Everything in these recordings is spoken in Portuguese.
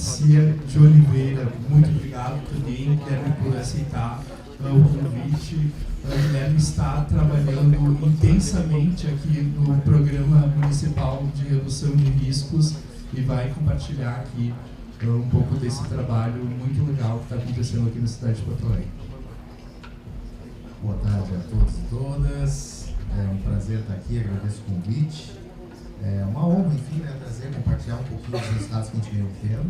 Garcia de Oliveira, muito obrigado também, Guilherme, por aceitar o convite. A Guilherme está trabalhando intensamente aqui no Programa Municipal de Redução de Riscos e vai compartilhar aqui um pouco desse trabalho muito legal que está acontecendo aqui na cidade de Porto Alegre. Boa tarde a todos e todas. É um prazer estar aqui, agradeço o convite. É uma honra, enfim, trazer, compartilhar um pouquinho dos resultados que a gente vem obtendo.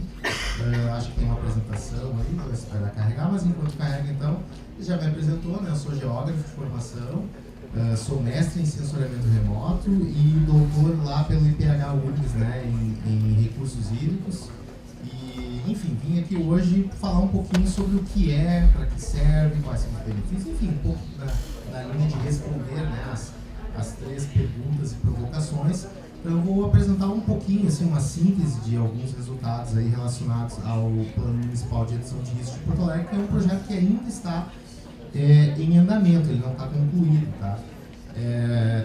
Acho que tem uma apresentação aí, vou esperar carregar, mas enquanto carrega, então, ele já me apresentou, né? Eu sou geógrafo de formação, sou mestre em sensoriamento remoto e doutor lá pelo IPH URGS, né, em recursos hídricos. E, enfim, vim aqui hoje falar um pouquinho sobre o que é, para que serve, quais são os benefícios, enfim, um pouco na linha de responder, né, as três perguntas e provocações. Então, eu vou apresentar um pouquinho, assim, uma síntese de alguns resultados aí relacionados ao Plano Municipal de Redução de Risco de Porto Alegre, que é um projeto que ainda está em andamento, ele não está concluído, tá?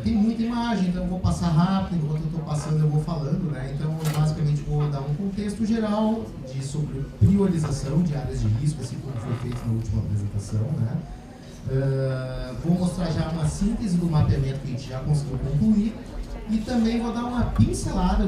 Tem muita imagem, então eu vou passar rápido, enquanto eu estou passando eu vou falando, né? Então, eu basicamente vou dar um contexto geral sobre priorização de áreas de risco, assim como foi feito na última apresentação, né? Vou mostrar já uma síntese do mapeamento que a gente já conseguiu concluir. E também vou dar uma pincelada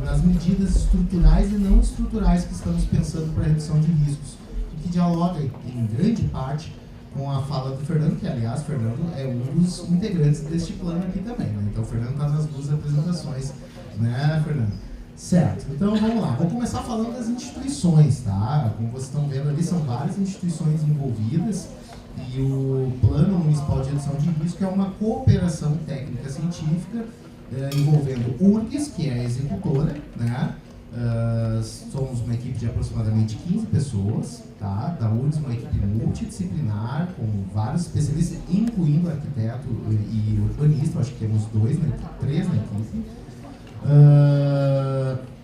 nas medidas estruturais e não estruturais que estamos pensando para a redução de riscos, o que dialoga em grande parte com a fala do Fernando, que aliás, Fernando é um dos integrantes deste plano aqui também, né? Então o Fernando está nas duas apresentações, né, Fernando? Certo, então vamos lá, vou começar falando das instituições, tá? Como vocês estão vendo ali, são várias instituições envolvidas. E o Plano Municipal de Redução de Risco é uma cooperação técnica científica envolvendo URGS, que é a executora, né? Somos uma equipe de aproximadamente 15 pessoas, tá? Da URGS, uma equipe multidisciplinar, com vários especialistas, incluindo arquiteto e urbanista, acho que temos três na equipe.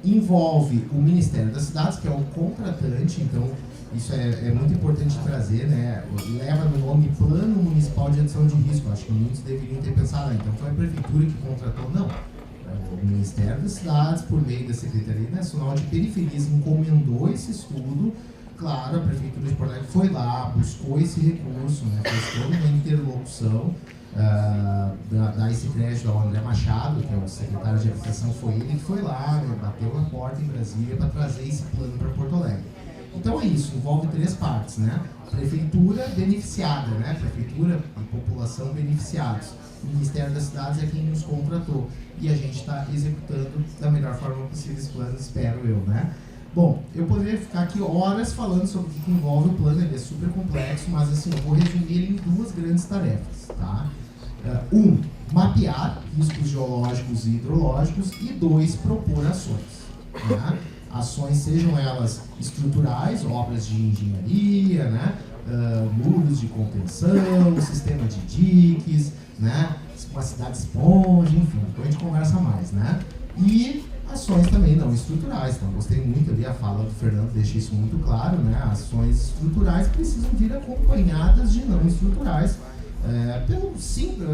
Envolve o Ministério das Cidades, que é o contratante, então isso é muito importante trazer, né? Leva no nome Plano Municipal de Redução de Risco. Acho que muitos deveriam ter pensado, então foi a Prefeitura que contratou. Não. O Ministério das Cidades, por meio da Secretaria Nacional de Periferias, encomendou esse estudo. Claro, a Prefeitura de Porto Alegre foi lá, buscou esse recurso, né? Fez toda uma interlocução. Da esse crédito ao André Machado, que é o secretário de Habitação, foi ele que foi lá, né? Bateu na porta em Brasília para trazer esse plano para Porto Alegre. Então é isso, envolve três partes, né? Prefeitura beneficiada, né? Prefeitura e população beneficiados. O Ministério das Cidades é quem nos contratou e a gente está executando da melhor forma possível esse plano, espero eu, né? Bom, eu poderia ficar aqui horas falando sobre o que envolve o plano, ele é super complexo, mas assim, eu vou resumir ele em duas grandes tarefas, tá? Mapear riscos geológicos e hidrológicos e 2, propor ações, né? Ações, sejam elas estruturais, obras de engenharia, né? Muros de contenção, sistema de diques, né? Uma cidade esponja, enfim, depois a gente conversa mais, né? E ações também não estruturais, então gostei muito ali, a fala do Fernando deixa isso muito claro, né? Ações estruturais precisam vir acompanhadas de não estruturais. Pelo simples,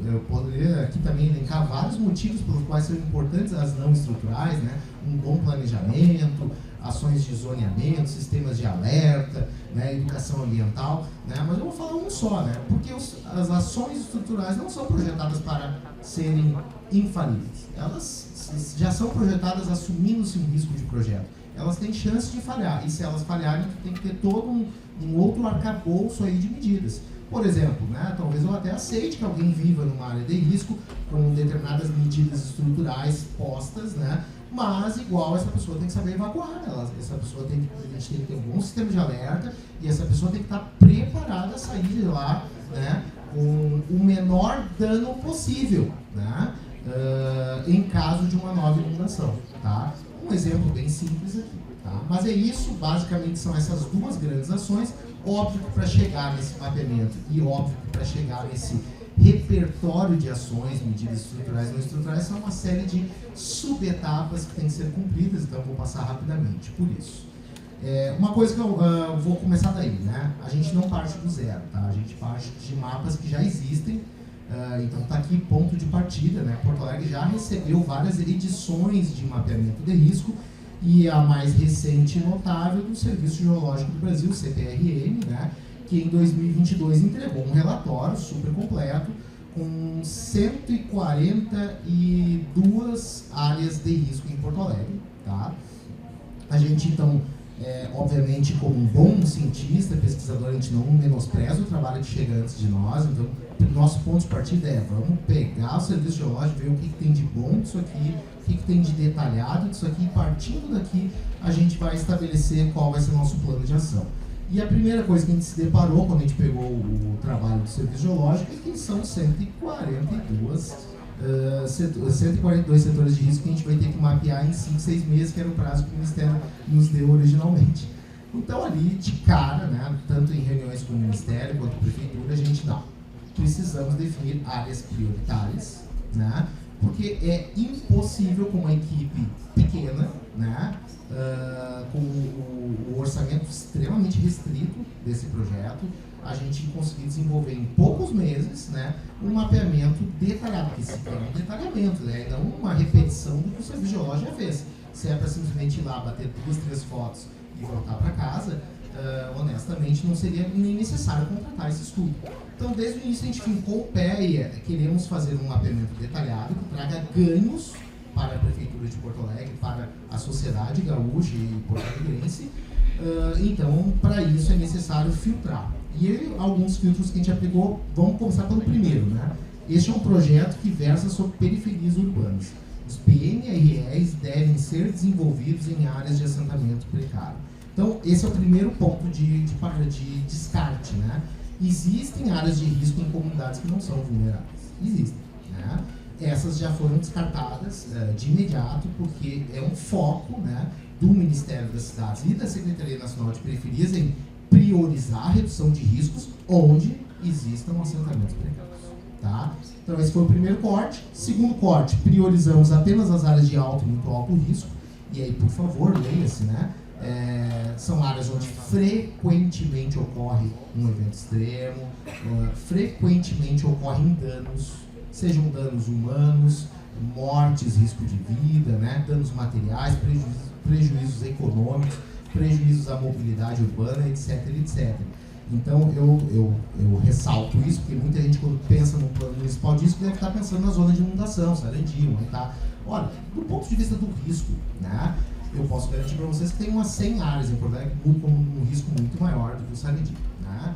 eu poderia aqui também elencar vários motivos pelos quais são importantes as não estruturais, né? Um bom planejamento, ações de zoneamento, sistemas de alerta, né? Educação ambiental, né? Mas eu vou falar um só, né? Porque as ações estruturais não são projetadas para serem infalíveis. Elas já são projetadas assumindo-se um risco de projeto. Elas têm chance de falhar, e se elas falharem, tem que ter todo um outro arcabouço aí de medidas. Por exemplo, né, talvez eu até aceite que alguém viva numa área de risco com determinadas medidas estruturais postas, né, mas igual essa pessoa tem que saber evacuar, essa pessoa a gente tem que ter um bom sistema de alerta e essa pessoa tem que estar preparada a sair de lá, né, com o menor dano possível, né, em caso de uma nova inundação, tá? Um exemplo bem simples aqui, tá? Mas é isso, basicamente são essas duas grandes ações. Óbvio que para chegar nesse mapeamento e óbvio que para chegar nesse repertório de ações, medidas estruturais e não estruturais, são uma série de subetapas que têm que ser cumpridas, então eu vou passar rapidamente por isso. Uma coisa que eu vou começar daí, né? A gente não parte do zero, tá? A gente parte de mapas que já existem, então está aqui ponto de partida, né? Porto Alegre já recebeu várias edições de mapeamento de risco e a mais recente e notável do Serviço Geológico do Brasil, CPRM, né, que em 2022 entregou um relatório super completo com 142 áreas de risco em Porto Alegre. Tá? A gente, então, obviamente, como um bom cientista, pesquisador, a gente não menospreza o trabalho que chega antes de nós. Então, o nosso ponto de partida vamos pegar o Serviço Geológico, ver o que tem de bom disso aqui, o que tem de detalhado disso aqui, e partindo daqui a gente vai estabelecer qual vai ser o nonosso plano de ação. E a primeira coisa que a gente se deparou quando a gente pegou o trabalho do Serviço Geológico é que são 142 setores de risco que a gente vai ter que mapear em 5, 6 meses, que era o prazo que o Ministério nos deu originalmente. Então, ali, de cara, né, tanto em reuniões com o Ministério quanto com a Prefeitura, a gente precisamos definir áreas prioritárias, né, porque é impossível com uma equipe pequena, né, com o orçamento extremamente restrito desse projeto, a gente conseguir desenvolver em poucos meses, né, um mapeamento detalhado, porque se tem um detalhamento, né, e não uma repetição do que o Serviço Geológico já fez. Se é para simplesmente ir lá, bater 2, 3 fotos e voltar para casa, honestamente não seria nem necessário contratar esse estudo. Então, desde o início a gente fincou o pé e queremos fazer um mapeamento detalhado que traga ganhos para a Prefeitura de Porto Alegre, para a sociedade gaúcha e porto-alegrense. Então, para isso é necessário filtrar. E alguns filtros que a gente aplicou, vamos começar pelo primeiro, né? Este é um projeto que versa sobre periferias urbanas. Os PNREs devem ser desenvolvidos em áreas de assentamento precário. Então, esse é o primeiro ponto de descarte, né? Existem áreas de risco em comunidades que não são vulneráveis. Existem, né? Essas já foram descartadas de imediato, porque é um foco, né, do Ministério das Cidades e da Secretaria Nacional de Periferias em priorizar a redução de riscos onde existam assentamentos precários. Tá? Então, esse foi o primeiro corte. Segundo corte, priorizamos apenas as áreas de alto e muito alto risco. E aí, por favor, leia-se, né? São áreas onde frequentemente ocorre um evento extremo, frequentemente ocorrem danos, sejam danos humanos, mortes, risco de vida, né? Danos materiais, prejuízos econômicos, prejuízos à mobilidade urbana, etc, etc. Então, eu ressalto isso, porque muita gente, quando pensa no plano municipal disso, deve estar pensando na zona de inundação, sarandio, tá? Olha, do ponto de vista do risco, né, eu posso garantir para vocês que tem umas 100 áreas em Porto Alegre com um risco muito maior do que o sarandio, né?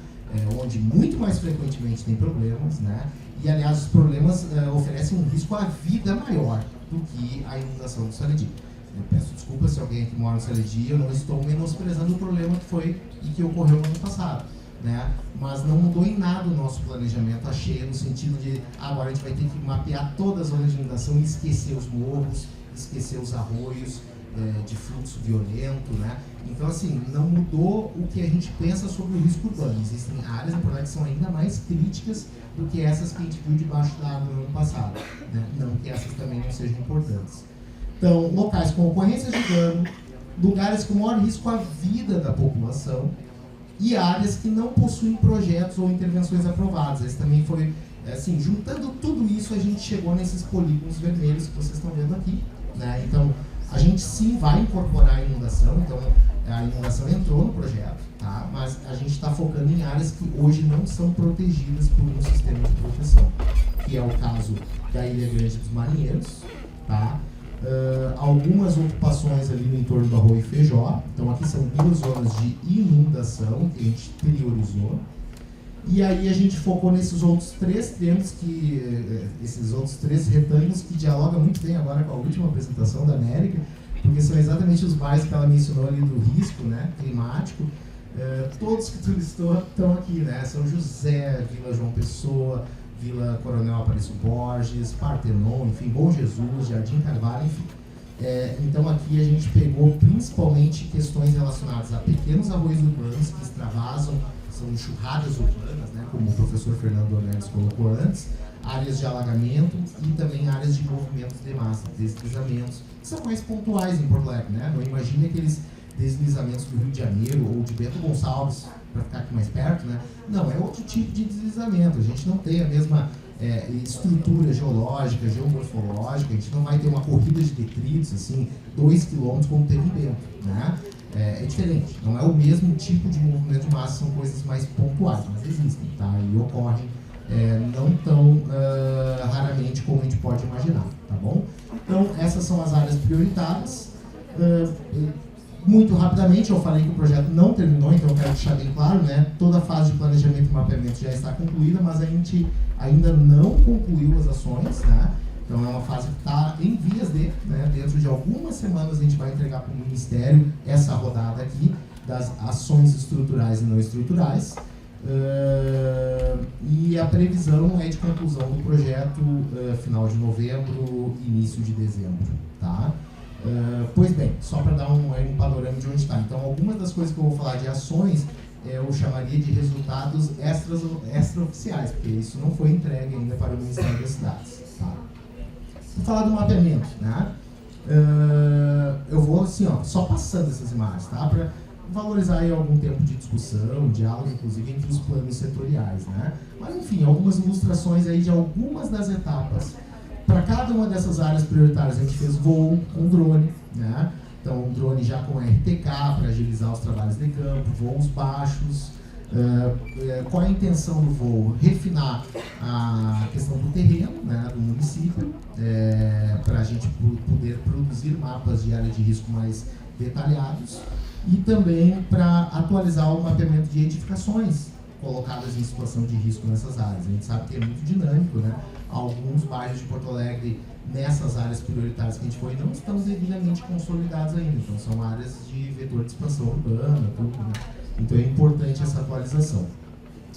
Onde muito mais frequentemente tem problemas, né? E, aliás, os problemas oferecem um risco à vida maior do que a inundação do sarandio. Eu peço desculpas se alguém aqui mora no sarandio, eu não estou menosprezando o problema que foi e que ocorreu no ano passado, né? Mas não mudou em nada o nosso planejamento, achei, no sentido de agora a gente vai ter que mapear todas as zonas de inundação e esquecer os morros, esquecer os arroios de fluxo violento, né? Então, assim, não mudou o que a gente pensa sobre o risco urbano. Existem áreas, na verdade, que são ainda mais críticas do que essas que a gente viu debaixo da água no ano passado, né? Não que essas também não sejam importantes. Então, locais com ocorrências de dano, lugares com maior risco à vida da população e áreas que não possuem projetos ou intervenções aprovadas. Esse também foi, assim, juntando tudo isso, a gente chegou nesses polígonos vermelhos que vocês estão vendo aqui, né? Então, a gente sim vai incorporar a inundação, então a inundação entrou no projeto, tá? Mas a gente está focando em áreas que hoje não são protegidas por um sistema de proteção, que é o caso da Ilha Grande dos Marinheiros, tá? Algumas ocupações ali no entorno do Arroio Feijó. Então aqui são 2 zonas de inundação que a gente priorizou. E aí a gente focou nesses outros 3 temas, esses outros 3 retângulos que dialogam muito bem agora com a última apresentação da América, porque são exatamente os bairros que ela mencionou ali do risco, né, climático. Todos que tu listou estão aqui, né? São José, Vila João Pessoa, Vila Coronel Aparício Borges, Partenon, enfim, Bom Jesus, Jardim Carvalho, enfim. Então aqui a gente pegou principalmente questões relacionadas a pequenos arroios urbanos que extravasam, são enxurradas urbanas, né, como o professor Fernando Ornelis colocou antes, áreas de alagamento e também áreas de movimentos de massa, deslizamentos, que são mais pontuais em Porto Alegre, né? Não imagine aqueles deslizamentos do Rio de Janeiro ou de Bento Gonçalves, para ficar aqui mais perto, né? Não, é outro tipo de deslizamento. A gente não tem a mesma estrutura geológica, geomorfológica. A gente não vai ter uma corrida de detritos, assim, 2 km como teve em Bento, né? É diferente, não é o mesmo tipo de movimento de massa, são coisas mais pontuais, mas existem, tá? E ocorrem não tão raramente como a gente pode imaginar, tá bom? Então, essas são as áreas prioritárias. Muito rapidamente, eu falei que o projeto não terminou, então eu quero deixar bem claro, né? Toda a fase de planejamento e mapeamento já está concluída, mas a gente ainda não concluiu as ações, né? Então é uma fase que está em vias de, né? Dentro de algumas semanas a gente vai entregar para o Ministério essa rodada aqui das ações estruturais e não estruturais. E a previsão é de conclusão do projeto final de novembro, início de dezembro, tá? Pois bem, só para dar um panorama de onde está. Então, algumas das coisas que eu vou falar de ações, eu chamaria de resultados extraoficiais, porque isso não foi entregue ainda para o Ministério das Cidades. Tá? Vou falar do mapeamento, né? Eu vou assim, ó, só passando essas imagens, tá? Para valorizar aí algum tempo de discussão, diálogo, inclusive, entre os planos setoriais, né? Mas, enfim, algumas ilustrações aí de algumas das etapas. Para cada uma dessas áreas prioritárias, a gente fez voo com drone, né? Então, um drone já com RTK para agilizar os trabalhos de campo, voos baixos. Qual é a intenção do voo? Refinar a questão do terreno, né, do município, para a gente poder produzir mapas de área de risco mais detalhados e também para atualizar o mapeamento de edificações colocadas em situação de risco nessas áreas. A gente sabe que é muito dinâmico, né? Alguns bairros de Porto Alegre, nessas áreas prioritárias que a gente foi, não estão devidamente consolidados ainda. Então, são áreas de vetor de expansão urbana, tudo, né? Então, é importante essa atualização.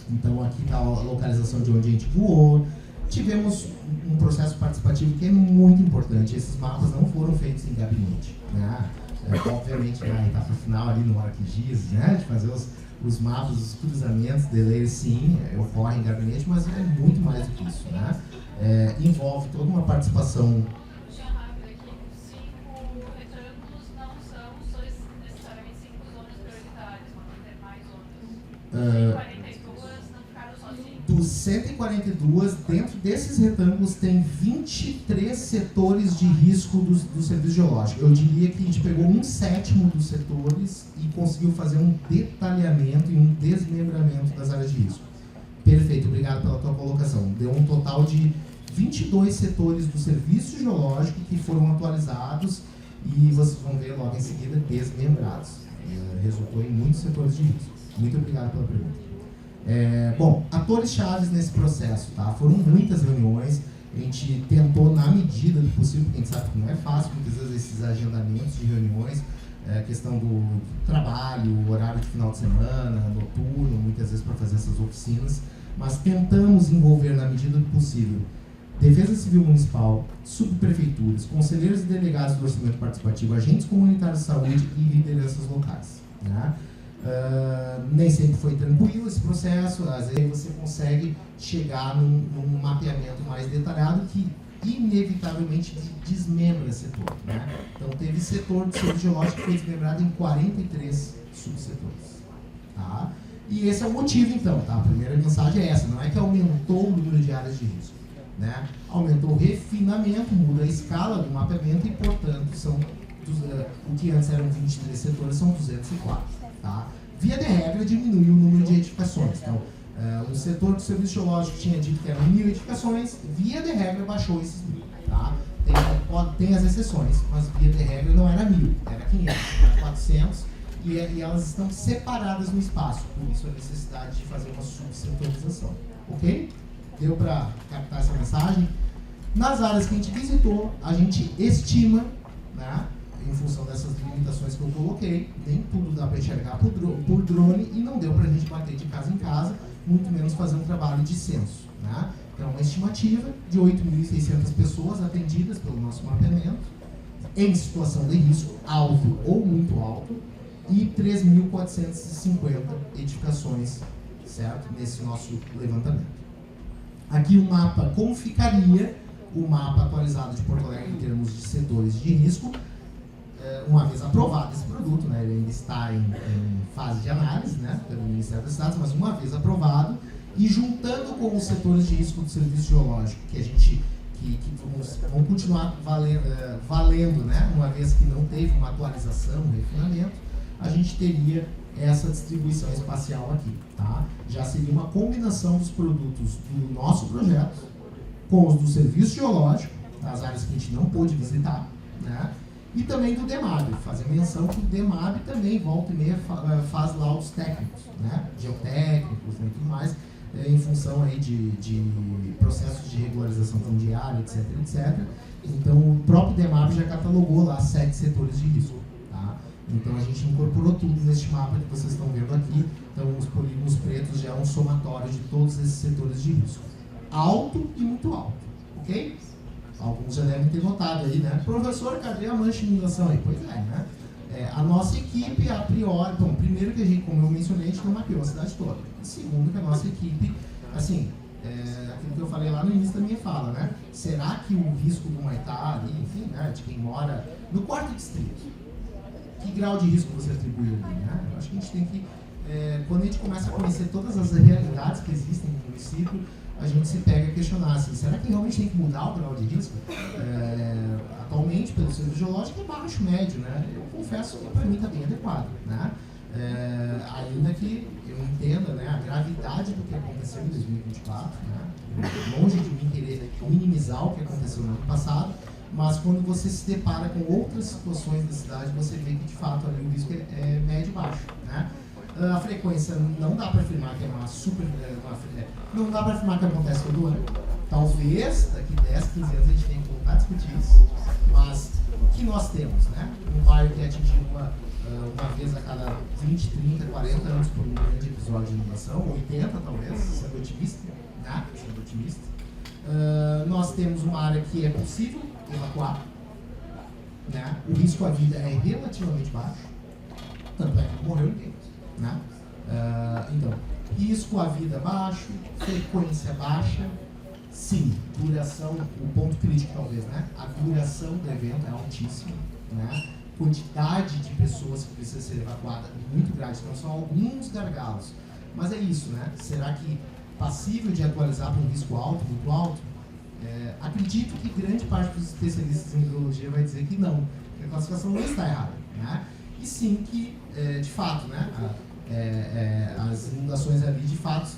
Então, aqui está a localização de onde a gente voou. Tivemos um processo participativo que é muito importante. Esses mapas não foram feitos em gabinete, né? Obviamente, na etapa final, ali no ArcGIS, né? De fazer os mapas, os cruzamentos, delays, sim, ocorrem em gabinete, mas é muito mais do que isso, né? Envolve toda uma participação. Dos 142, dentro desses retângulos tem 23 setores de risco do serviço geológico. Eu diria que a gente pegou 1/7 dos setores e conseguiu fazer um detalhamento e um desmembramento das áreas de risco. Perfeito, obrigado pela tua colocação. Deu um total de 22 setores do serviço geológico que foram atualizados e vocês vão ver logo em seguida desmembrados. Resultou em muitos setores de risco. Muito obrigado pela pergunta. Bom, atores chaves nesse processo, tá? Foram muitas reuniões, a gente tentou na medida do possível, porque a gente sabe que não é fácil, muitas vezes esses agendamentos de reuniões, questão do trabalho, horário de final de semana, noturno, muitas vezes para fazer essas oficinas, mas tentamos envolver na medida do possível Defesa Civil Municipal, subprefeituras, conselheiros e delegados do orçamento participativo, agentes comunitários de saúde e lideranças locais, né? Nem sempre foi tranquilo esse processo, às vezes você consegue chegar num mapeamento mais detalhado que inevitavelmente desmembra setor, né? Então teve setor do serviço geológico que foi desmembrado em 43 subsetores, tá? E esse é o motivo então, tá? A primeira mensagem é essa, não é que aumentou o número de áreas de risco, né? Aumentou o refinamento, muda a escala do mapeamento e, portanto, o que antes eram 23 setores são 204. Tá? Via de regra, diminuiu o número de edificações. Então, o setor do serviço geológico tinha dito que eram 1.000 edificações, via de regra baixou esses 1.000. Tá? Tem as exceções, mas via de regra não era 1.000, era 500, 400, e elas estão separadas no espaço, por isso a necessidade de fazer uma subsetorização. Ok? Deu para captar essa mensagem? Nas áreas que a gente visitou, a gente estima, né? Em função dessas limitações que eu coloquei, nem tudo dá para enxergar por drone e não deu para a gente bater de casa em casa, muito menos fazer um trabalho de censo, né? Então, uma estimativa de 8.600 pessoas atendidas pelo nosso mapeamento, em situação de risco alto ou muito alto, e 3.450 edificações, certo? Nesse nosso levantamento. Aqui o mapa, como ficaria o mapa atualizado de Porto Alegre em termos de setores de risco, uma vez aprovado esse produto, né, ele ainda está em fase de análise, né, pelo Ministério das Cidades, mas uma vez aprovado, E juntando com os setores de risco do serviço geológico, que a gente vão continuar valendo, né? Uma vez que não teve uma atualização, um refinamento, a gente teria essa distribuição espacial aqui, tá? Já seria uma combinação dos produtos do nosso projeto com os do serviço geológico, as áreas que a gente não pôde visitar, né? E também do DEMAB, fazer menção que o DEMAB também, volta e meia, faz laudos técnicos, né? Geotécnicos e tudo mais, em função aí de processos de regularização fundiária, etc, etc. Então, o próprio DEMAB já catalogou lá 7 setores de risco, tá? Então, a gente incorporou tudo neste mapa que vocês estão vendo aqui. Então, os polígonos pretos já é um somatório de todos esses setores de risco. Alto e muito alto, ok? Alguns já devem ter notado aí, né? Professor, cadê a mancha de inundação aí? Pois é, né? A nossa equipe, a priori, bom, primeiro que a gente, como eu mencionei, a gente não mapeou a cidade toda. E segundo que a nossa equipe, assim, aquilo que eu falei lá no início da minha fala, né? Será que o risco do Humaitá ali, enfim, né, de quem mora no 4º distrito, que grau de risco você atribui ali, né? Eu acho que a gente tem que, quando a gente começa a conhecer todas as realidades que existem no município, a gente se pega a questionar assim, será que realmente tem que mudar o grau de risco? Atualmente, pelo serviço geológico, é baixo, médio, né? Eu confesso que para mim está bem adequado, né? Ainda que eu entenda, né, a gravidade do que aconteceu em 2024, né? Longe de mim querer minimizar o que aconteceu no ano passado, mas quando você se depara com outras situações da cidade, você vê que de fato ali o risco é médio e baixo, né? A frequência não dá para afirmar que é uma super... não dá para afirmar que acontece todo ano. Talvez daqui 10, 15 anos a gente tenha que voltar a discutir isso, mas o que nós temos, né? Um bairro que é atingido uma vez a cada 20, 30, 40 anos por um grande episódio de inundação, 80 talvez, sendo otimista, né? Sendo otimista. Nós temos uma área que é possível evacuar, né? O risco à vida é relativamente baixo, tanto é que não morreu ninguém, né? Então, risco à vida baixo, frequência baixa, sim, duração, o ponto crítico talvez, né? A duração do evento é altíssima, né? Quantidade de pessoas que precisa ser evacuada muito grande, então são alguns gargalos. Mas é isso, né? Será que passível de atualizar para um risco alto, muito alto? Acredito que grande parte dos especialistas em hidrologia vai dizer que não, que a classificação não está errada, né? E sim que, de fato, né? As inundações ali, de fato,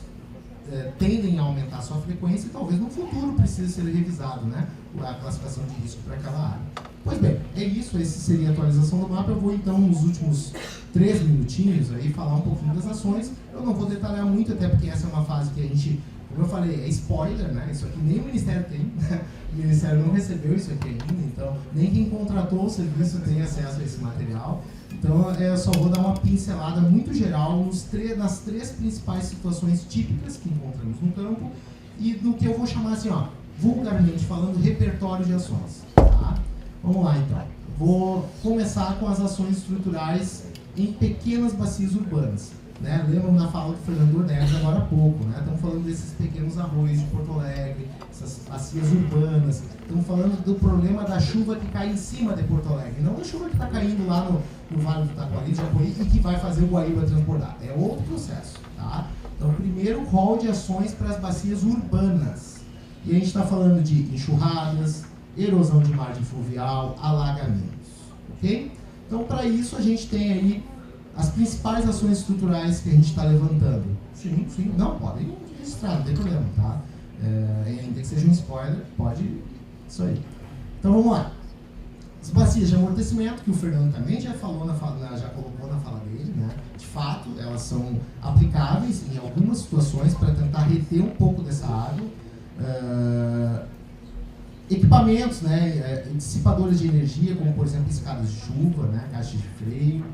tendem a aumentar a sua frequência e talvez no futuro precise ser revisado, né? A classificação de risco para aquela área. Pois bem, é isso, essa seria a atualização do mapa. Eu vou então, nos últimos 3 minutinhos, aí, falar um pouquinho das ações. Eu não vou detalhar muito, até porque essa é uma fase que a gente, como eu falei, é spoiler, né? Isso aqui nem o Ministério tem, né? O Ministério não recebeu isso aqui ainda, então nem quem contratou o serviço tem acesso a esse material. Então, eu só vou dar uma pincelada muito geral nas 3 principais situações típicas que encontramos no campo e do que eu vou chamar assim, ó, vulgarmente falando, repertório de ações. Tá? Vamos lá, então. Vou começar com as ações estruturais em pequenas bacias urbanas. Né? Lembram da fala do Fernando Ornelas agora há pouco, né? Estamos falando desses pequenos arroios de Porto Alegre, essas bacias urbanas, estamos falando do problema da chuva que cai em cima de Porto Alegre, não da chuva que está caindo lá no Vale do Taquari, de Japuí, e que vai fazer o Guaíba transbordar. É outro processo, tá? Então, primeiro, rol de ações para as bacias urbanas. E a gente está falando de enxurradas, erosão de margem fluvial, alagamentos, ok? Então, para isso, a gente tem aí as principais ações estruturais que a gente está levantando. Sim, não, podem registrar, não tem problema, tá? Ainda que seja um spoiler, pode, isso aí. Então vamos lá. As bacias de amortecimento, que o Fernando também já falou já colocou na fala dele, né? De fato, elas são aplicáveis em algumas situações para tentar reter um pouco dessa água. Equipamentos, né? Dissipadores de energia, como por exemplo escadas de chuva, né? Caixas de freio.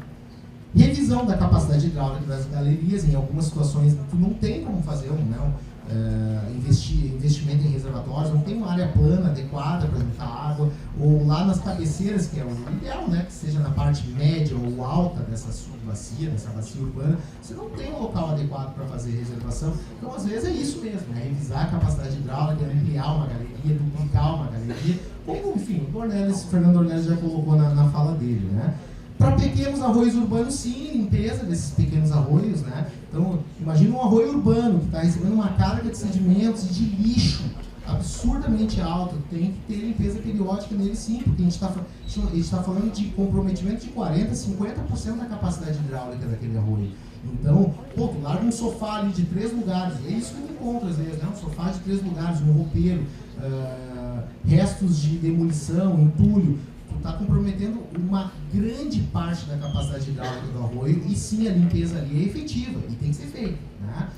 Revisão da capacidade hidráulica das galerias, em algumas situações tu não tem como fazer investimento em reservatórios, não tem uma área plana adequada para juntar água, ou lá nas cabeceiras, que é o ideal, né, que seja na parte média ou alta dessa bacia urbana, você não tem um local adequado para fazer reservação. Então, às vezes é isso mesmo, né, revisar a capacidade hidráulica, ampliar uma galeria, duplicar uma galeria, como, enfim, o Fernando Ornelas já colocou na fala dele, né. Para pequenos arroios urbanos, sim, limpeza desses pequenos arroios, né? Então, imagina um arroio urbano que está recebendo uma carga de sedimentos e de lixo absurdamente alta. Tem que ter limpeza periódica nele, sim, porque a gente está falando de comprometimento de 40%, 50% da capacidade hidráulica daquele arroio. Então, pô, tu larga um sofá ali de 3 lugares, é isso que eu encontro às vezes, né? Um sofá de 3 lugares, um roupeiro, restos de demolição, entulho. Tu está comprometendo uma grande parte da capacidade hidráulica do arroio e sim, a limpeza ali é efetiva e tem que ser feita, né?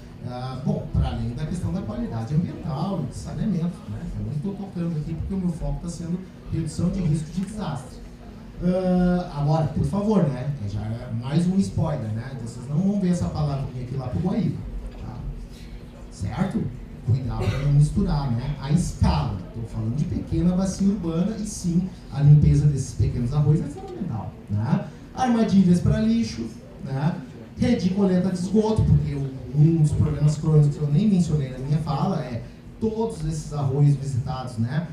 Bom, para além da questão da qualidade ambiental e de saneamento, né? Eu não estou tocando aqui porque o meu foco está sendo redução de risco de desastre. Agora, por favor, né? Já é mais um spoiler, né? Então, vocês não vão ver essa palavrinha aqui lá pro Guaíba, tá? Certo? Cuidado para não misturar, né? A escala. Estou falando de pequena bacia urbana e sim, a limpeza desses pequenos arroios é fundamental, né? Armadilhas para lixo, né? Rede de coleta de esgoto, porque um dos problemas crônicos que eu nem mencionei na minha fala é todos esses arroios visitados, né?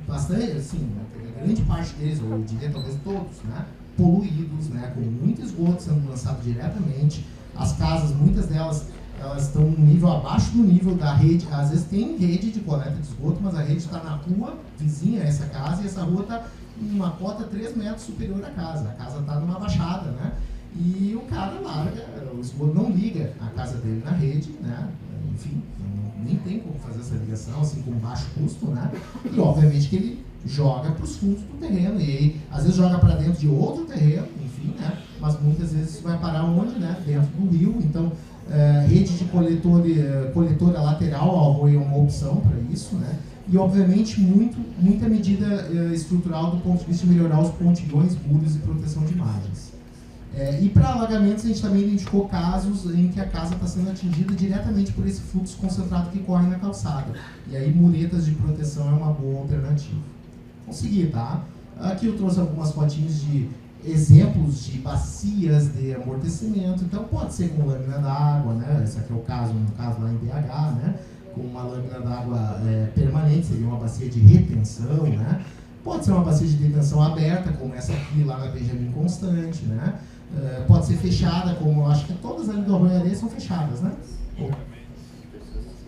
Bastante, assim, a grande parte deles, ou eu diria talvez todos, né? Poluídos, né? Com muito esgoto sendo lançado diretamente. As casas, muitas delas, elas estão um nível abaixo do nível da rede. Às vezes tem rede de coleta de esgoto, mas a rede está na rua vizinha a essa casa e essa rua está em uma cota 3 metros superior à casa. A casa está numa baixada, né? E o cara larga, o esgoto não liga a casa dele na rede, né? Enfim, nem tem como fazer essa ligação, assim, com baixo custo, né? E obviamente que ele joga para os fundos do terreno, e aí, às vezes joga para dentro de outro terreno, enfim, né? Mas muitas vezes isso vai parar onde, né? Dentro do rio. Então, rede de coletora lateral ao arroio é uma opção para isso, né? E, obviamente, muita medida estrutural do ponto de vista de melhorar os pontilhões, muros e proteção de margens. E para alagamentos, a gente também identificou casos em que a casa está sendo atingida diretamente por esse fluxo concentrado que corre na calçada. E aí, muretas de proteção é uma boa alternativa. Vamos seguir, tá? Aqui eu trouxe algumas fotinhos de exemplos de bacias de amortecimento. Então, pode ser com lâmina d'água, né? Esse aqui é o caso, no caso lá em BH, né? Com uma lâmina d'água permanente, seria uma bacia de retenção, né? Pode ser uma bacia de detenção aberta, como essa aqui lá na Benjamin Constante, né? Pode ser fechada, como eu acho que todas ali do Arroio Areia são fechadas, né?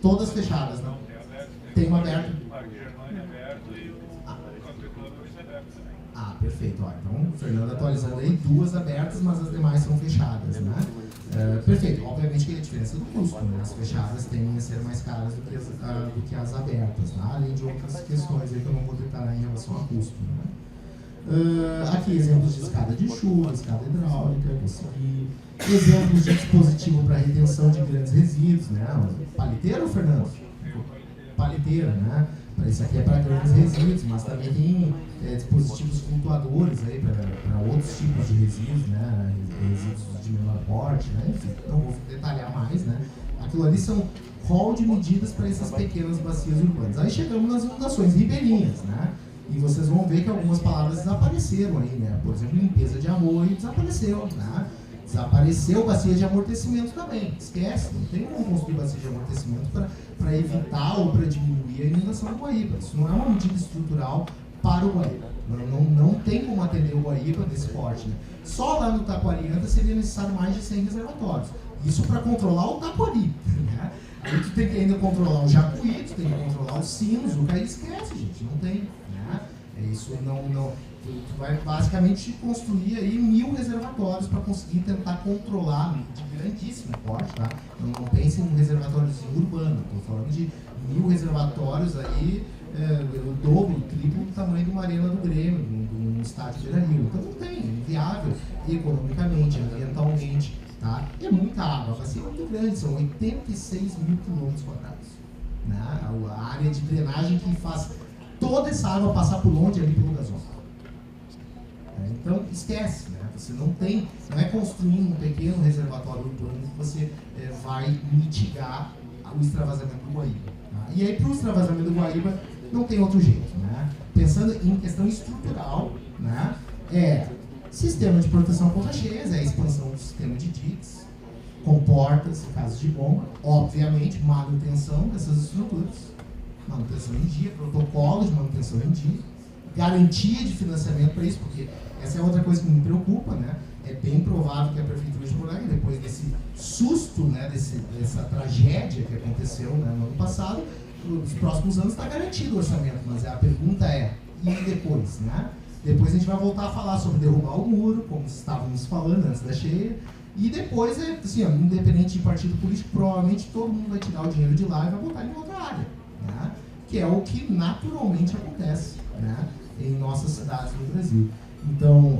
Todas fechadas, né? Tem uma aberta. Perfeito. Então, o Fernando atualizando aí, 2 abertas, mas as demais são fechadas, né? Perfeito. Obviamente que é a diferença do custo, né? As fechadas tendem a ser mais caras do que as abertas, tá? Além de outras questões aí que eu não vou detalhar em relação a custo, né? Aqui exemplos de escada de chuva, escada hidráulica, exemplos de dispositivo para retenção de grandes resíduos, né? Paliteira, Fernando? Paliteira, né? Isso aqui é para grandes resíduos, mas também tem dispositivos flutuadores aí para outros tipos de resíduos, né? Resíduos de menor porte, né? Enfim, não vou detalhar mais, né? Aquilo ali são rol de medidas para essas pequenas bacias urbanas. Aí chegamos nas inundações ribeirinhas, né? E vocês vão ver que algumas palavras desapareceram aí, né? Por exemplo, limpeza de arroio desapareceu, né? Desapareceu bacia de amortecimento também. Esquece, não tem como construir bacia de amortecimento para evitar ou para diminuir a inundação do Guaíba. Isso não é uma medida estrutural para o Guaíba. Não tem como atender o Guaíba desse porte, né? Só lá no Taquarianta seria necessário mais de 100 reservatórios. Isso para controlar o Taquari, né? Aí tu tem que ainda controlar o Jacuí, tu tem que controlar os sinos, o Caí esquece, gente, não tem, né? Isso não. Tu vai basicamente construir aí 1000 reservatórios para conseguir tentar controlar, de grandíssimo porte, tá? Não pense em um reservatóriozinho urbano, estou falando de 1000 reservatórios aí, o dobro, o triplo do tamanho de uma arena do Grêmio, de um estádio Beira-Rio. Então não tem, é inviável economicamente, ambientalmente, tá? E é muita água, vai ser muito grande, são 86 mil quilômetros quadrados, né? A área de drenagem que faz toda essa água passar por onde? Ali pelo gasômetro. Então, esquece, né? Você não é construindo um pequeno reservatório urbano que você vai mitigar o extravasamento do Guaíba. Tá? E aí, para o extravasamento do Guaíba, não tem outro jeito, né? Pensando em questão estrutural, né? Sistema de proteção contra cheias, a expansão do sistema de diques, comportas, casos de bomba, obviamente, manutenção dessas estruturas, manutenção em dia, protocolo de manutenção em dia, garantia de financiamento para isso, porque essa é outra coisa que me preocupa, né? É bem provável que a Prefeitura de Porto Alegre, depois desse susto, né, dessa tragédia que aconteceu, né, no ano passado, nos próximos anos está garantido o orçamento, mas a pergunta é, e depois, né? Depois a gente vai voltar a falar sobre derrubar o muro, como estávamos falando antes da cheia, e depois, assim, independente de partido político, provavelmente todo mundo vai tirar o dinheiro de lá e vai botar em outra área, né? Que é o que naturalmente acontece, né, em nossas cidades no Brasil. Então,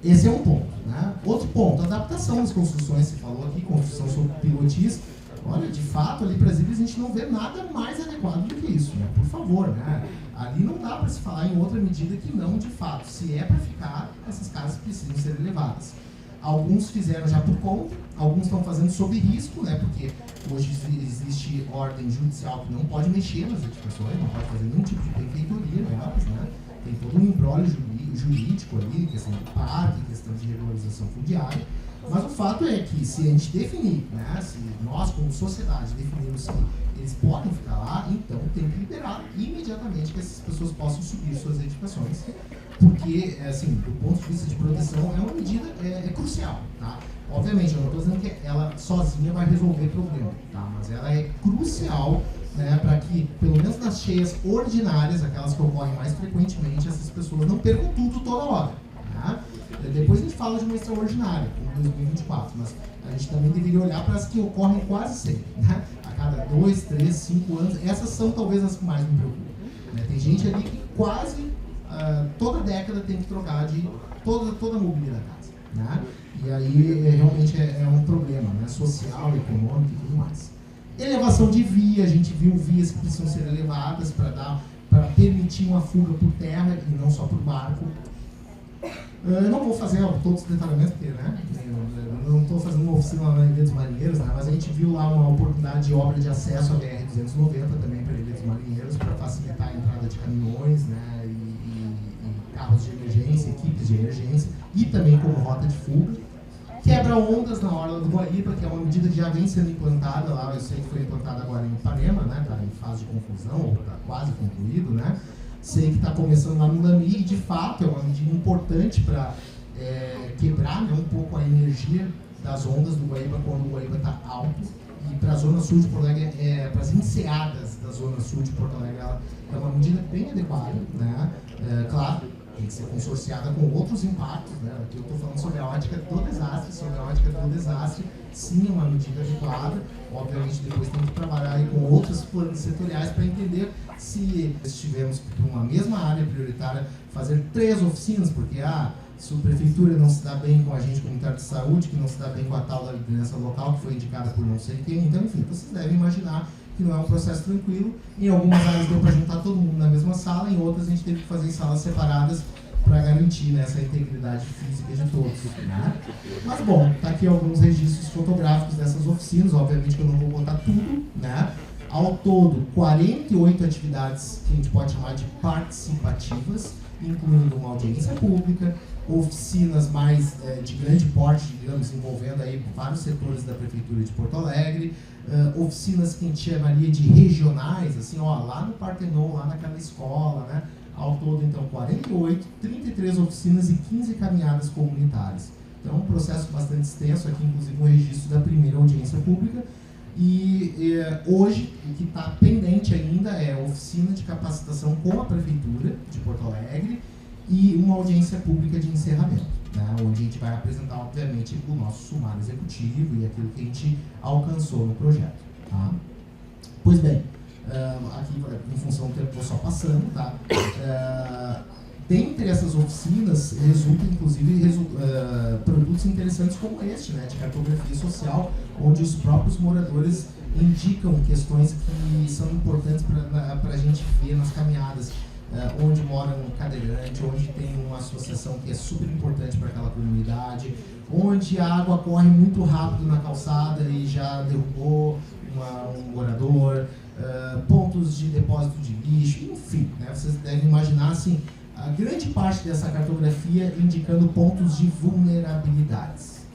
esse é um ponto, né? Outro ponto, adaptação das construções, se falou aqui, construção sobre pilotis. Olha, de fato, ali para Brasília a gente não vê nada mais adequado do que isso, né? Por favor, né? Ali não dá para se falar em outra medida que não, de fato. Se é para ficar, essas casas precisam ser elevadas. Alguns fizeram já por conta, alguns estão fazendo sob risco, né? Porque hoje existe ordem judicial que não pode mexer nas edificações, não pode fazer nenhum tipo de benfeitoria nelas, né? Tem todo um embrólio jurídico ali, questão de parque, questão de regularização fundiária. Mas o fato é que se a gente definir, né, se nós como sociedade definirmos que eles podem ficar lá, então tem que liberar imediatamente que essas pessoas possam subir suas edificações, porque, assim, do ponto de vista de proteção, é uma medida crucial, tá? Obviamente, eu não estou dizendo que ela sozinha vai resolver o problema, tá? Mas ela é crucial, né, para que, pelo menos nas cheias ordinárias, aquelas que ocorrem mais frequentemente, essas pessoas não percam tudo toda hora, né? Depois a gente fala de uma extraordinária, como 2024, mas a gente também deveria olhar para as que ocorrem quase sempre, né? A cada 2, 3, 5 anos. Essas são talvez as que mais me preocupam, né? Tem gente ali que quase toda década tem que trocar de toda a mobília da casa, né? E aí realmente é um problema, né? Social, econômico e tudo mais. Elevação de via, a gente viu vias que precisam ser elevadas para permitir uma fuga por terra e não só por barco. Eu não vou fazer todos os detalhamentos, porque, né, eu não estou fazendo uma oficina lá na Ilha dos Marinheiros, né, mas a gente viu lá uma oportunidade de obra de acesso à BR-290 também para a Ilha dos Marinheiros, para facilitar a entrada de caminhões, né, e carros de emergência, equipes de emergência, e também como rota de fuga. Quebra-ondas na Orla do Guaíba, que é uma medida que já vem sendo implantada lá, eu sei que foi implantada agora em Ipanema, né, está em fase de conclusão, ou está quase concluído, né. Sei que está começando lá no Lami e, de fato, é uma medida importante para quebrar, né, um pouco a energia das ondas do Guaíba quando o Guaíba está alto. E para a Zona Sul de Porto Alegre, para as enseadas da Zona Sul de Porto Alegre, ela é uma medida bem adequada, né? Claro, tem que ser consorciada com outros impactos, né? Aqui eu estou falando sobre a ótica do desastre, sim, é uma medida adequada. Obviamente, depois tem que trabalhar aí com outros planos setoriais para entender se estivermos para uma mesma área prioritária fazer 3 oficinas, porque a subprefeitura não se dá bem com a agente comunitário de saúde, que não se dá bem com a tal da liderança local, que foi indicada por não sei quem. Então, enfim, vocês devem imaginar que não é um processo tranquilo. Em algumas áreas deu para juntar todo mundo na mesma sala, em outras a gente teve que fazer em salas separadas para garantir, né, essa integridade física de todos, né? Mas bom, tá aqui alguns registros fotográficos dessas oficinas, obviamente que eu não vou botar tudo, né? Ao todo, 48 atividades que a gente pode chamar de participativas, incluindo uma audiência pública, oficinas mais de grande porte, digamos, envolvendo aí vários setores da Prefeitura de Porto Alegre, oficinas que a gente chamaria de regionais, assim, ó, lá no Partenon, lá naquela escola, né? Ao todo, então, 48, 33 oficinas e 15 caminhadas comunitárias. Então, um processo bastante extenso, aqui inclusive um registro da primeira audiência pública. E hoje, o que está pendente ainda é a oficina de capacitação com a Prefeitura de Porto Alegre e uma audiência pública de encerramento, né, onde a gente vai apresentar, obviamente, o nosso sumário executivo e aquilo que a gente alcançou no projeto. Tá? Pois bem, aqui, em função do tempo, estou só passando, tá? Dentre essas oficinas, resulta, inclusive, produtos interessantes como este, né, de cartografia social, onde os próprios moradores indicam questões que são importantes para a gente ver nas caminhadas, onde mora um cadeirante, onde tem uma associação que é super importante para aquela comunidade, onde a água corre muito rápido na calçada e já derrubou um morador, pontos de depósito de lixo, enfim, né, vocês devem imaginar, assim, a grande parte dessa cartografia indicando pontos de vulnerabilidades.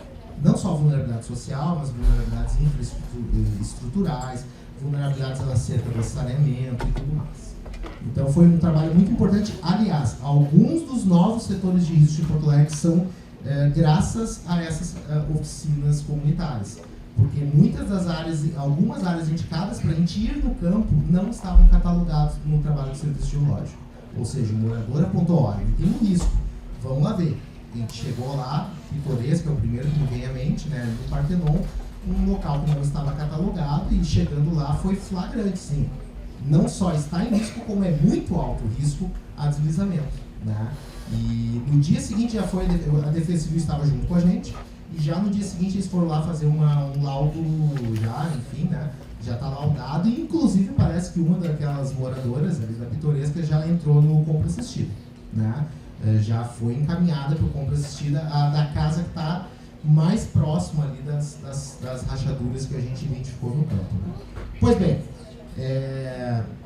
Não só vulnerabilidade social, mas vulnerabilidades infraestruturais, vulnerabilidades acerca do saneamento e tudo mais. Então foi um trabalho muito importante. Aliás, alguns dos novos setores de risco de Porto Alegre são graças a essas oficinas comunitárias. Porque muitas das áreas, algumas áreas indicadas para a gente ir no campo não estavam catalogadas no trabalho de serviço geológico. Ou seja, o morador apontou, olha, ele tem um risco, vamos lá ver. A gente chegou lá, Pitoresco, que é o primeiro que me vem à mente, né, no Partenon, um local que não estava catalogado, e chegando lá foi flagrante, sim. Não só está em risco, como é muito alto o risco a deslizamento, né? E no dia seguinte já foi, a Defesa Civil estava junto com a gente, e já no dia seguinte eles foram lá fazer um laudo, já, enfim, né? Já está laudado, e inclusive parece que uma daquelas moradoras ali da Pitoresca já entrou no compra assistida, né? Já foi encaminhada para o compra assistida da casa que está mais próxima ali das rachaduras que a gente identificou no campo, né? Pois bem,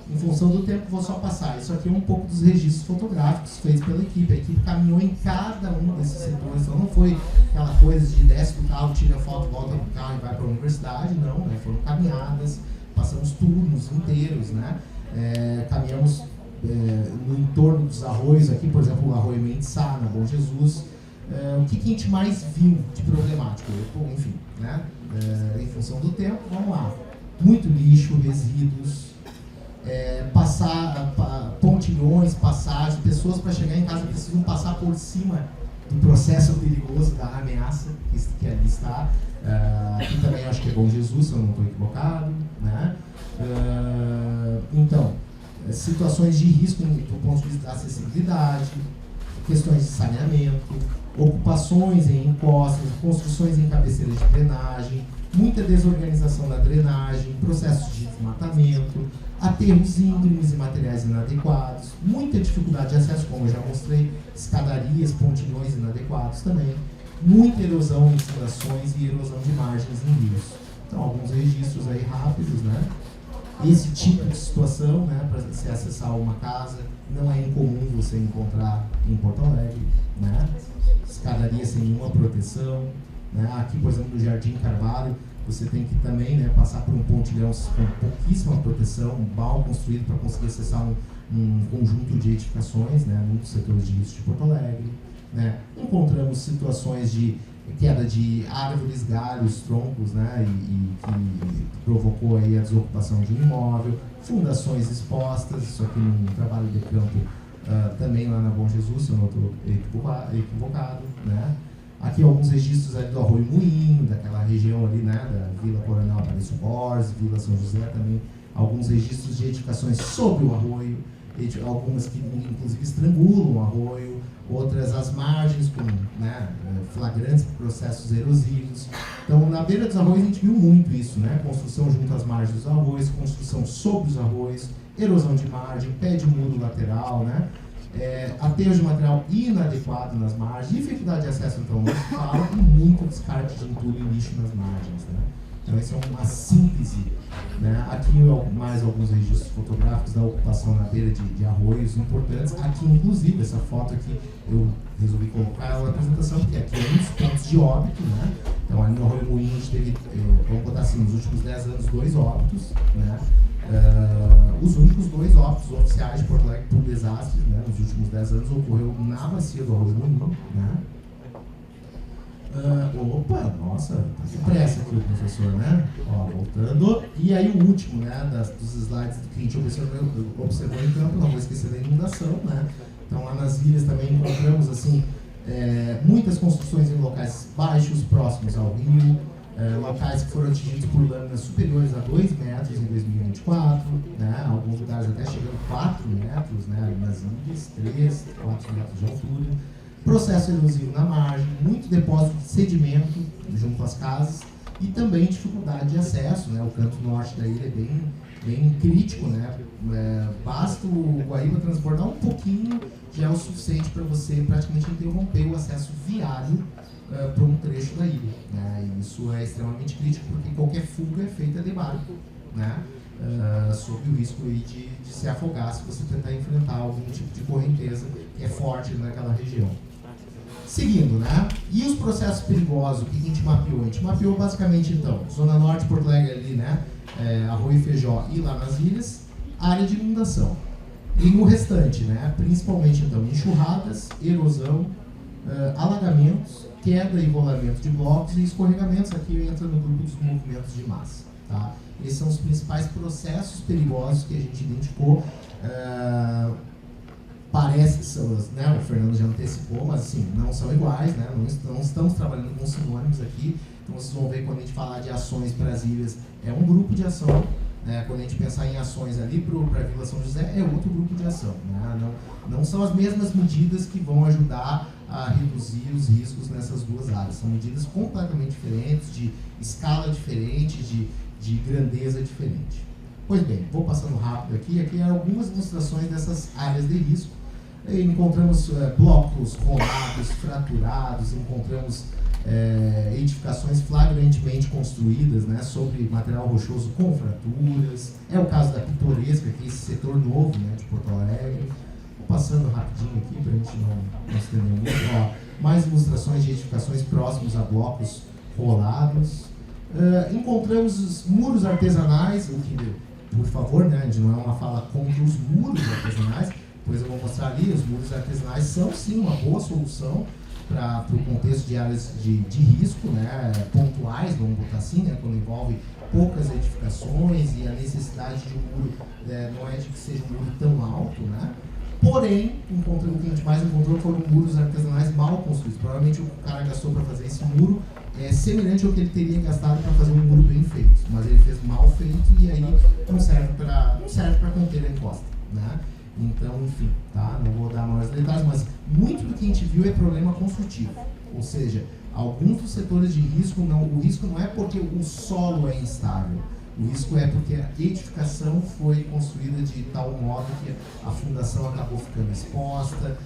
em função do tempo vou só passar. Isso aqui é um pouco dos registros fotográficos feitos pela equipe. A equipe caminhou em cada um desses setores, então não foi aquela coisa de desce do carro, tira a foto, volta pro carro e vai para a universidade, não, né? Foram caminhadas, passamos turnos inteiros, né? Caminhamos no entorno dos arroios aqui, por exemplo, o Arroio Mendissá, na Bom Jesus. O que a gente mais viu de problemático? Enfim, né? Em função do tempo, vamos lá. Muito lixo, resíduos, pontilhões, passagens, pessoas para chegar em casa precisam passar por cima do processo perigoso da ameaça que ali está. Aqui também acho que é Bom Jesus, se eu não estou equivocado, né? Então, situações de risco do ponto de vista da acessibilidade, questões de saneamento, ocupações em encostas, construções em cabeceiras de drenagem, muita desorganização da drenagem, processos de desmatamento, aterros íngremes e materiais inadequados, muita dificuldade de acesso, como eu já mostrei, escadarias, pontilhões inadequados também, muita erosão em fundações e erosão de margens em rios. Então, alguns registros aí rápidos, né? Esse tipo de situação, né, para se acessar uma casa, não é incomum você encontrar em Porto Alegre, né? Escadaria sem nenhuma proteção, né? Aqui, por exemplo, no Jardim Carvalho, você tem que também, né, passar por um pontilhão com pouquíssima proteção, mal construído para conseguir acessar um conjunto de edificações, né, muitos setores de risco de Porto Alegre, né? Encontramos situações de queda de árvores, galhos, troncos, né, e que provocou aí a desocupação de um imóvel, fundações expostas, isso aqui num trabalho de campo também lá na Bom Jesus, se eu não estou equivocado, né? Aqui alguns registros ali do Arroio Moinho, daquela região ali, né, da Vila Coronel Aparício Borges, Vila São José também, alguns registros de edificações sobre o arroio, algumas que inclusive estrangulam o arroio, outras às margens, com, né, flagrantes processos erosivos. Então, na beira dos arroios a gente viu muito isso, né? Construção junto às margens dos arroios, construção sobre os arroios, erosão de margem, pé de muro lateral, né? Aterro de material inadequado nas margens, dificuldade de acesso, então, não se fala, e muito descarte de entulho e lixo nas margens, né? Então, essa é uma síntese, né? Aqui mais alguns registros fotográficos da ocupação na beira de arroios importantes. Aqui, inclusive, essa foto aqui, eu resolvi colocar ela na apresentação, porque aqui é um dos pontos de óbito, né? Então, ali no Arroio Moinho, a gente teve, vamos botar assim, nos últimos 10 anos, 2 óbitos, né? Os únicos 2 óbitos oficiais de Porto Alegre por desastres, né, nos últimos 10 anos ocorreu na bacia do Arroio Moinho, né? Opa, nossa, tá com pressa aqui o professor, né? Ó, voltando. E aí o último, né, dos slides que a gente observou em campo, não vou esquecer da inundação, né? Então lá nas ilhas também encontramos, assim, muitas construções em locais baixos, próximos ao rio, locais que foram atingidos por lâminas superiores a 2 metros em 2024, né? Alguns lugares até chegando a 4 metros, né? Nas ilhas, 3, 4 metros de altura. Processo erosivo na margem, muito depósito de sedimento junto às casas e também dificuldade de acesso, né? O canto norte da ilha é bem crítico, né? Basta o Guaíba transbordar um pouquinho, já é o suficiente para você praticamente interromper o acesso viário para um trecho da ilha, né? E isso é extremamente crítico porque qualquer fuga é feita de barco, né? Sob o risco aí de se afogar se você tentar enfrentar algum tipo de correnteza que é forte naquela região. Seguindo, né? E os processos perigosos, o que a gente mapeou? A gente mapeou basicamente, então, Zona Norte, Porto Alegre ali, né? Arroio Feijó e lá nas ilhas, área de inundação. E no restante, né, principalmente então enxurradas, erosão, alagamentos, queda e rolamento de blocos e escorregamentos. Aqui entra no grupo dos movimentos de massa. Tá? Esses são os principais processos perigosos que a gente identificou. Parece, né, o Fernando já antecipou, mas assim, não são iguais, né? Não estamos trabalhando com sinônimos aqui. Então vocês vão ver quando a gente falar de ações Brasílias, é um grupo de ação. Quando a gente pensar em ações ali para a Vila São José, é outro grupo de ação. Né? Não são as mesmas medidas que vão ajudar a reduzir os riscos nessas duas áreas. São medidas completamente diferentes, de escala diferente, de grandeza diferente. Pois bem, vou passando rápido aqui. Aqui há algumas ilustrações dessas áreas de risco. Encontramos blocos rolados, fraturados, encontramos edificações flagrantemente construídas, né, sobre material rochoso com fraturas. É o caso da Pitoresca, que é esse setor novo, né, de Porto Alegre. Vou passando rapidinho aqui para a gente não estender muito. Mais ilustrações de edificações próximos a blocos rolados. Encontramos os muros artesanais, o que, por favor, né, a gente não é uma fala contra os muros artesanais, pois eu vou mostrar ali, os muros artesanais são sim uma boa solução para o contexto de áreas de risco, né, pontuais, vamos botar assim, né, quando envolve poucas edificações e a necessidade de um muro não é de que seja um muro tão alto, né? Porém, o que a gente mais encontrou foram muros artesanais mal construídos. Provavelmente o cara gastou para fazer esse muro semelhante ao que ele teria gastado para fazer um muro bem feito, mas ele fez mal feito e aí não serve para conter a encosta, né? Então, enfim, tá? Não vou dar maiores detalhes, mas muito do que a gente viu é problema construtivo. Ou seja, alguns dos setores de risco, o risco não é porque o solo é instável. O risco é porque a edificação foi construída de tal modo que a fundação acabou ficando exposta,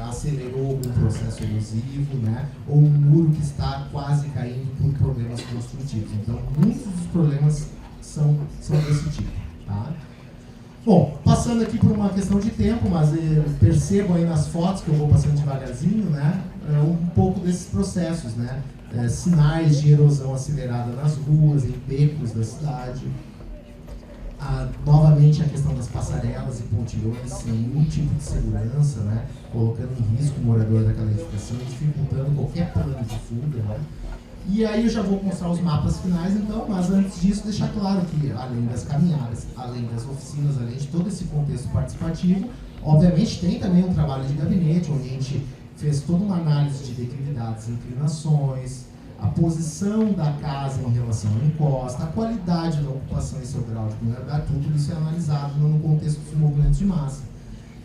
acelerou algum processo erosivo, né? Ou um muro que está quase caindo por problemas construtivos. Então, muitos dos problemas são desse tipo, tá? Bom, passando aqui por uma questão de tempo, mas percebo aí nas fotos que eu vou passando devagarzinho, né, um pouco desses processos, né, sinais de erosão acelerada nas ruas, em becos da cidade, novamente a questão das passarelas e pontilhões sem nenhum tipo de segurança, né, colocando em risco o morador daquela edificação, dificultando qualquer plano de fuga, né. E aí eu já vou mostrar os mapas finais, então, mas antes disso deixar claro que, além das caminhadas, além das oficinas, além de todo esse contexto participativo, obviamente tem também um trabalho de gabinete, onde a gente fez toda uma análise de declividades e inclinações, a posição da casa em relação à encosta, a qualidade da ocupação e seu grau de vulnerabilidade, tudo isso é analisado no contexto dos movimentos de massa.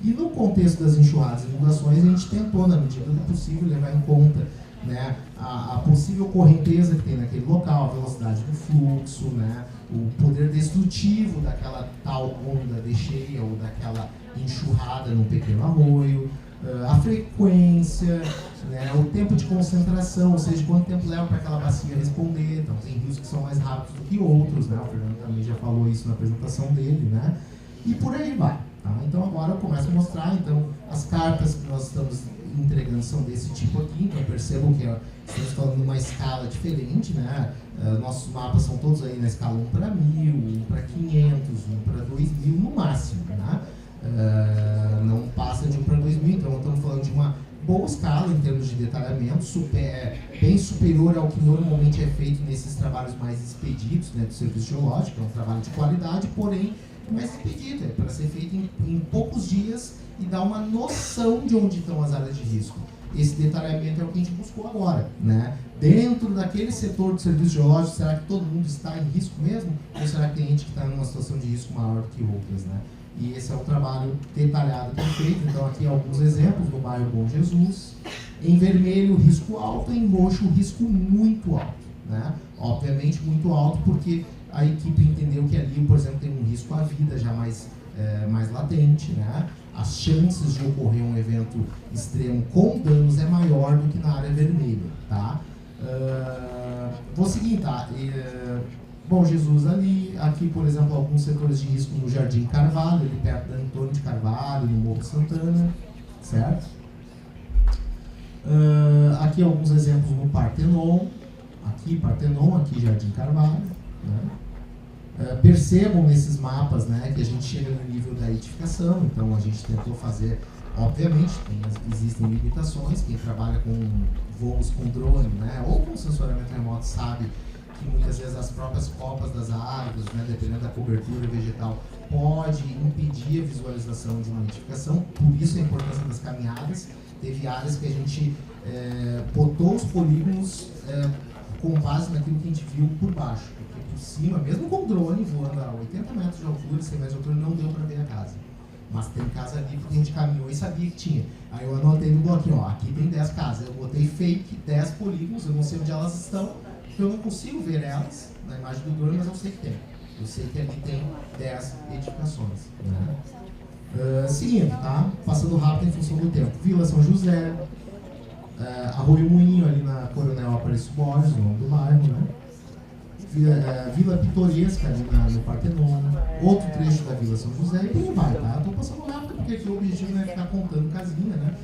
E no contexto das enxurradas e inundações, a gente tentou, na medida do possível, levar em conta, né, a possível correnteza que tem naquele local, a velocidade do fluxo, né, o poder destrutivo daquela tal onda de cheia ou daquela enxurrada num pequeno arroio, a frequência, né, o tempo de concentração, ou seja, quanto tempo leva para aquela bacia responder. Então tem rios que são mais rápidos do que outros, né, o Fernando também já falou isso na apresentação dele, né, e por aí vai. Tá? Então agora eu começo a mostrar, então, as cartas que nós estamos entregando são desse tipo aqui, então percebam que estamos falando de uma escala diferente, né? Nossos mapas são todos aí na escala 1 para 1000, 1 para 500, 1 para 2000 no máximo, né? Não passa de 1 para 2000, então estamos falando de uma boa escala em termos de detalhamento, bem superior ao que normalmente é feito nesses trabalhos mais expedidos, né, do serviço geológico, é um trabalho de qualidade, porém mais expedito, é para ser feito em poucos dias e dar uma noção de onde estão as áreas de risco. Esse detalhamento é o que a gente buscou agora, né? Dentro daquele setor do serviço geológico, será que todo mundo está em risco mesmo? Ou será que tem gente que está numa situação de risco maior do que outras, né? E esse é o trabalho detalhado que é feito. Então aqui alguns exemplos do bairro Bom Jesus. Em vermelho, risco alto, em roxo, risco muito alto, né? Obviamente muito alto porque a equipe entendeu que ali, por exemplo, tem um risco à vida já mais latente, né? As chances de ocorrer um evento extremo com danos é maior do que na área vermelha, tá? Vou seguir, tá? Bom Jesus ali, aqui, por exemplo, alguns setores de risco no Jardim Carvalho, ali perto da Antônio de Carvalho, no Morro Santana, certo? Aqui alguns exemplos no Partenon, aqui Jardim Carvalho, né? percebam nesses mapas, né, que a gente chega no nível da edificação. Então a gente tentou fazer, obviamente, existem limitações. Quem trabalha com voos com drone, né, ou com sensoramento remoto sabe que muitas vezes as próprias copas das árvores, né, dependendo da cobertura vegetal, pode impedir a visualização de uma edificação. Por isso a importância das caminhadas. Teve áreas que a gente botou os polígonos com base naquilo que a gente viu por baixo. Porque por cima, mesmo com o drone voando a 80 metros de altura, 100 metros de altura, não deu para ver a casa. Mas tem casa ali porque a gente caminhou e sabia que tinha. Aí eu anotei no bloquinho, ó, aqui tem 10 casas. Eu botei fake 10 polígonos, eu não sei onde elas estão, porque eu não consigo ver elas na imagem do drone, mas eu sei que tem. Eu sei que ali tem 10 edificações. Né? Seguindo, tá? Passando rápido em função do tempo. Vila São José, Arroio Moinho, ali na Coronel Aparecido Borges, o nome do bairro, né? Vila Pitoresca, ali no Partenon, outro trecho da Vila São José, e por aí vai, tá? Estou passando rápido porque aqui o objetivo não é ficar contando casinha, né?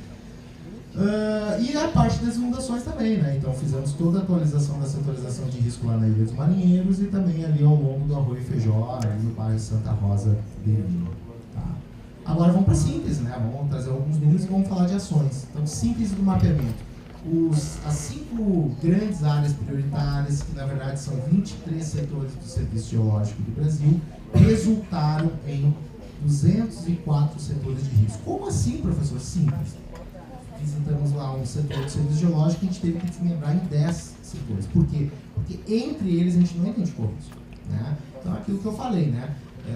E a parte das inundações também, né? Então fizemos toda a atualização da setorização de risco lá na Ilha dos Marinheiros e também ali ao longo do Arroio Feijó, ali no bairro Santa Rosa de Lima. Tá? Agora vamos para a síntese, né? Vamos trazer alguns números e vamos falar de ações. Então, síntese do mapeamento. As 5 grandes áreas prioritárias, que na verdade são 23 setores do Serviço Geológico do Brasil, resultaram em 204 setores de risco. Como assim, professor? Simples. Visitamos lá um setor do Serviço Geológico e a gente teve que desmembrar em 10 setores. Por quê? Porque entre eles a gente não identificou risco. Né? Então, aquilo que eu falei, né?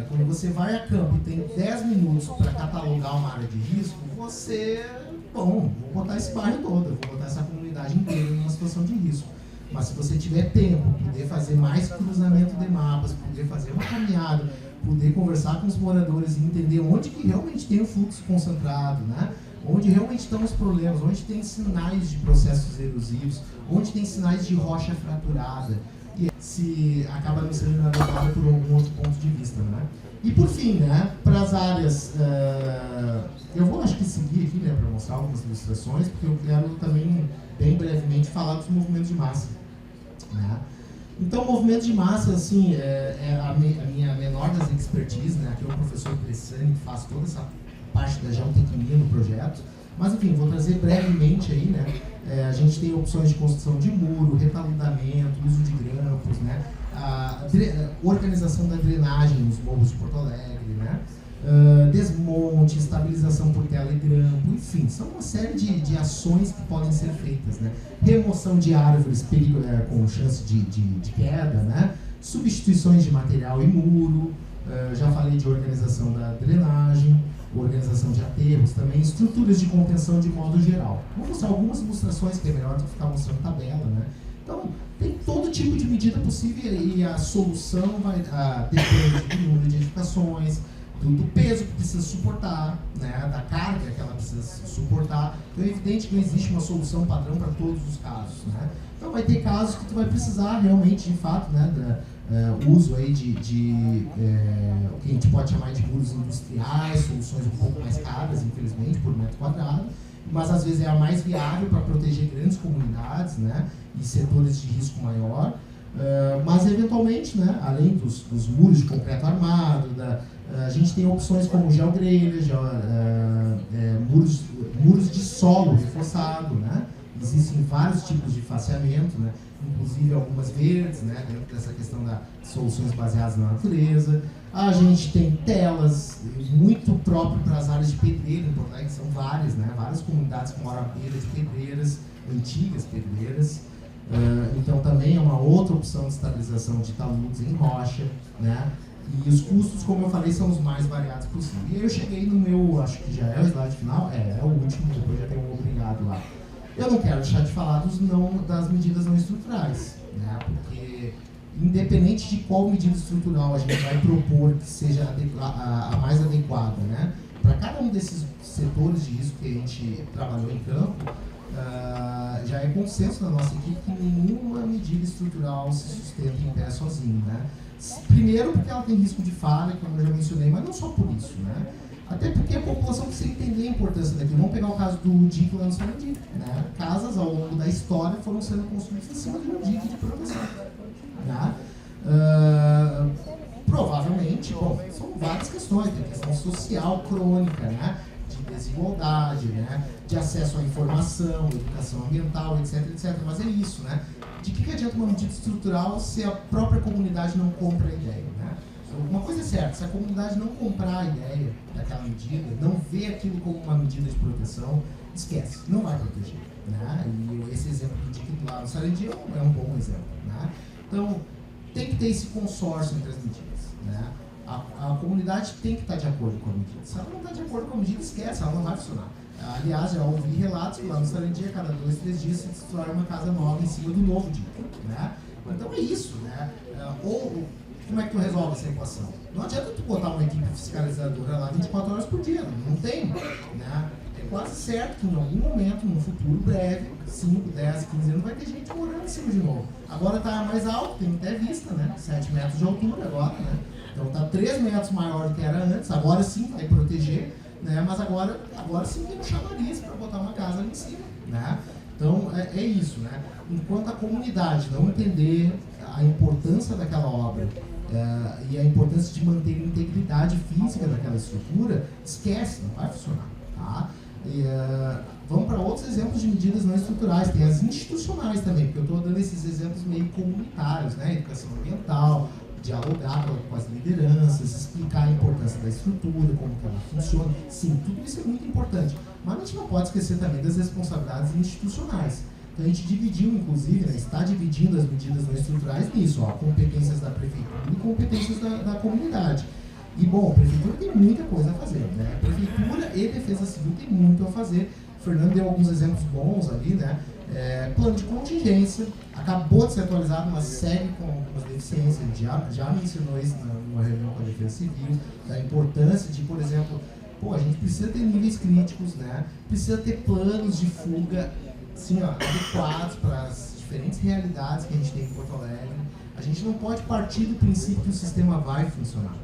Quando você vai a campo e tem 10 minutos para catalogar uma área de risco, você... Bom, vou botar esse bairro todo, vou botar essa comunidade inteira numa situação de risco. Mas se você tiver tempo, poder fazer mais cruzamento de mapas, poder fazer uma caminhada, poder conversar com os moradores e entender onde que realmente tem o fluxo concentrado, né? Onde realmente estão os problemas, onde tem sinais de processos erosivos, onde tem sinais de rocha fraturada, e se acaba não sendo adequado por algum outro ponto de vista, né? E por fim, né, para as áreas, eu vou acho que seguir aqui, né, para mostrar algumas ilustrações, porque eu quero também, bem brevemente, falar dos movimentos de massa. Né? Então, movimento de massa, assim, é a minha menor das expertise, né, aqui é o professor Cressani que faz toda essa parte da geotecnia no projeto, mas enfim, vou trazer brevemente aí, né, a gente tem opções de construção de muro, retaludamento, uso de grampos, né, a organização da drenagem nos morros de Porto Alegre, né? Desmonte, estabilização por tela e grampo, enfim, são uma série de ações que podem ser feitas, né? Remoção de árvores com chance de queda, né? Substituições de material e muro, já falei de organização da drenagem, organização de aterros também, estruturas de contenção de modo geral. Vou mostrar algumas ilustrações que é melhor do que ficar mostrando tabela, né? Então, tem todo tipo de medida possível e a solução vai depender do número de edificações, do peso que precisa suportar, né, da carga que ela precisa suportar. Então é evidente que não existe uma solução padrão para todos os casos. Né? Então vai ter casos que tu vai precisar realmente, de fato, né, uso aí o que a gente pode chamar de muros industriais, soluções um pouco mais caras, infelizmente, por metro quadrado, mas às vezes é a mais viável para proteger grandes comunidades, né, e setores de risco maior, mas eventualmente, né, além dos muros de concreto armado, a gente tem opções como geogrelha, muros de solo reforçado, né, existem vários tipos de faceamento, né, inclusive algumas verdes, né, dentro dessa questão das soluções baseadas na natureza. A gente tem telas muito próprias para as áreas de pedreira, que são várias, né, várias comunidades que moram à beira de pedreiras, antigas pedreiras. Então também é uma outra opção de estabilização de taludes em rocha, né? E os custos, como eu falei, são os mais variados possível. E aí eu cheguei no meu, acho que já é o slide final, é o último, depois já tem um obrigado lá. Eu não quero deixar de falar das medidas não estruturais, né? Porque independente de qual medida estrutural a gente vai propor que seja a mais adequada, né? Para cada um desses setores de risco que a gente trabalhou em campo, já é consenso na nossa equipe que nenhuma medida estrutural se sustenta em pé sozinho, né? Primeiro porque ela tem risco de falha, como eu já mencionei, mas não só por isso, né? Até porque a população precisa entender a importância daquilo. Vamos pegar o caso do dique lá no Sarandi, né? Casas ao longo da história foram sendo construídas em cima de um dique de proteção, né? provavelmente, bom, são várias questões, tem questão social crônica, né? De desigualdade, né? De acesso à informação, educação ambiental, etc, etc. Mas é isso, né? De que adianta uma medida estrutural se a própria comunidade não compra a ideia, né? Uma coisa é certa, se a comunidade não comprar a ideia daquela medida, não vê aquilo como uma medida de proteção, esquece, não vai proteger, né? E esse exemplo do Dick lá no Sarandia é um bom exemplo, né? Então, tem que ter esse consórcio entre as medidas, né? A comunidade tem que estar de acordo com a medida. Se ela não está de acordo com a medida, esquece, ela não vai funcionar. Aliás, já ouvi relatos que lá no Sarandia, cada 2, 3 dias se destrói uma casa nova em cima do novo dia, né? Então é isso, né? Ou como é que tu resolve essa equação? Não adianta tu botar uma equipe fiscalizadora lá 24 horas por dia, não tem, né? É quase certo que em algum momento, num futuro breve, 5, 10, 15 anos, vai ter gente morando em cima de novo. Agora está mais alto, tem até vista, né? 7 metros de altura agora, né? Então está 3 metros maior do que era antes, agora sim vai proteger, né? Mas agora sim tem um chamariz para botar uma casa ali em cima, né? Então é isso, né? Enquanto a comunidade não entender a importância daquela obra e a importância de manter a integridade física daquela estrutura, esquece, não vai funcionar, tá? Vamos para outros exemplos de medidas não estruturais, tem as institucionais também, porque eu estou dando esses exemplos meio comunitários, né? Educação ambiental, dialogar com as lideranças, explicar a importância da estrutura, como que ela funciona. Sim, tudo isso é muito importante, mas a gente não pode esquecer também das responsabilidades institucionais. Então a gente dividiu, inclusive, né, está dividindo as medidas não estruturais nisso, ó, competências da prefeitura e competências da comunidade. E, bom, a prefeitura tem muita coisa a fazer, né? A prefeitura e defesa civil tem muito a fazer. O Fernando deu alguns exemplos bons ali, né? Plano de contingência, acabou de ser atualizado, mas segue com algumas deficiências. Já mencionou isso numa reunião com a defesa civil, da importância de, por exemplo, a gente precisa ter níveis críticos, né? Precisa ter planos de fuga, assim, ó, adequados para as diferentes realidades que a gente tem em Porto Alegre. A gente não pode partir do princípio que o sistema vai funcionar.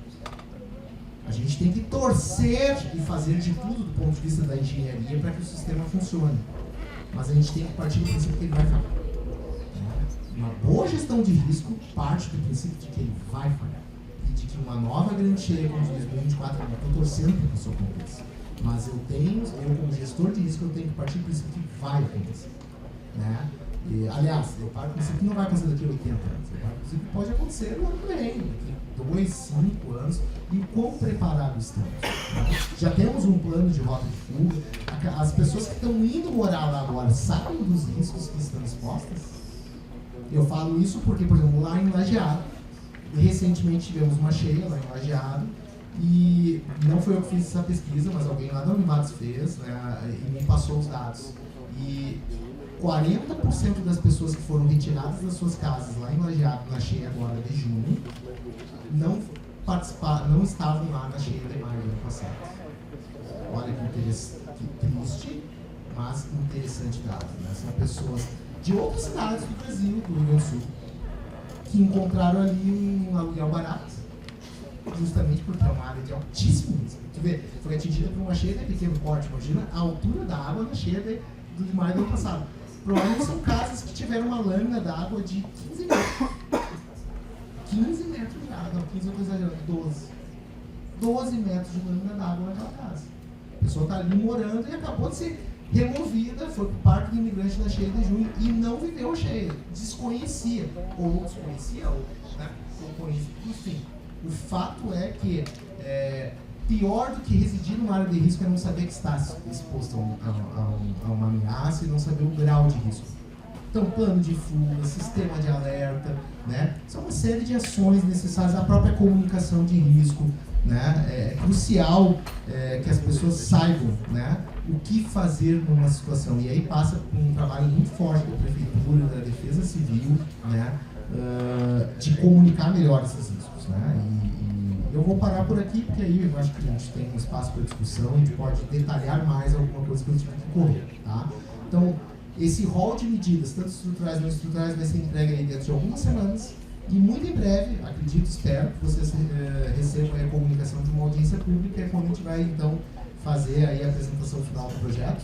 A gente tem que torcer e fazer de tudo do ponto de vista da engenharia para que o sistema funcione. Mas a gente tem que partir do princípio que ele vai falhar. Uma boa gestão de risco parte do princípio de que ele vai falhar. E de que uma nova grande cheia, como 2024, eu estou torcendo para que isso aconteça. Mas eu como gestor de risco, eu tenho que partir do princípio que vai acontecer. Né? E, aliás, eu paro do princípio que não vai acontecer daqui a 80 anos. Eu paro do princípio que pode acontecer no ano que vem, daqui 2, 5 anos, e o quão preparados estamos. Né? Já temos um plano de rota de fuga. As pessoas que estão indo morar lá agora sabem dos riscos que estão expostas? Eu falo isso porque, por exemplo, lá em Lajeado, recentemente tivemos uma cheia lá em Lajeado, e não foi eu que fiz essa pesquisa, mas alguém lá da Univates fez, né, e me passou os dados. E 40% das pessoas que foram retiradas das suas casas lá em Lajeado, na cheia agora de junho, não estavam lá na cheia de maio do ano passado. Olha que triste, mas interessante dado, né? São pessoas de outras cidades do Brasil, do Rio Grande do Sul, que encontraram ali um aluguel barato, justamente porque é uma área de altíssimo risco. Tu vê, foi atingida por uma cheia de pequeno porte. Imagina a altura da água na cheia de maio do ano passado. Provavelmente são casas que tiveram uma lâmina d'água de 15 metros. 15 metros de água, não, 15 eu estou exagerando, 12 metros de lâmina d'água naquela casa. A pessoa está ali morando e acabou de ser removida, foi para o parque do imigrante da cheia de junho e não viveu a cheia, desconhecia, ou né, enfim. O fato é que pior do que residir numa área de risco é não saber que está exposto a uma ameaça e não saber o grau de risco. Então, plano de fuga, sistema de alerta, né? São uma série de ações necessárias, a própria comunicação de risco, né? É crucial que as pessoas saibam, né, o que fazer numa situação. E aí passa por um trabalho muito forte da prefeitura, da defesa civil, né, de comunicar melhor esses riscos, né? E eu vou parar por aqui, porque aí eu acho que a gente tem um espaço para discussão, a gente pode detalhar mais alguma coisa que eu tive que correr, tá? Então, esse rol de medidas, tanto estruturais e não estruturais, vai ser entregue aí dentro de algumas semanas. E muito em breve, acredito, espero que vocês recebam a comunicação de uma audiência pública, quando a gente vai, então, fazer aí a apresentação final do projeto.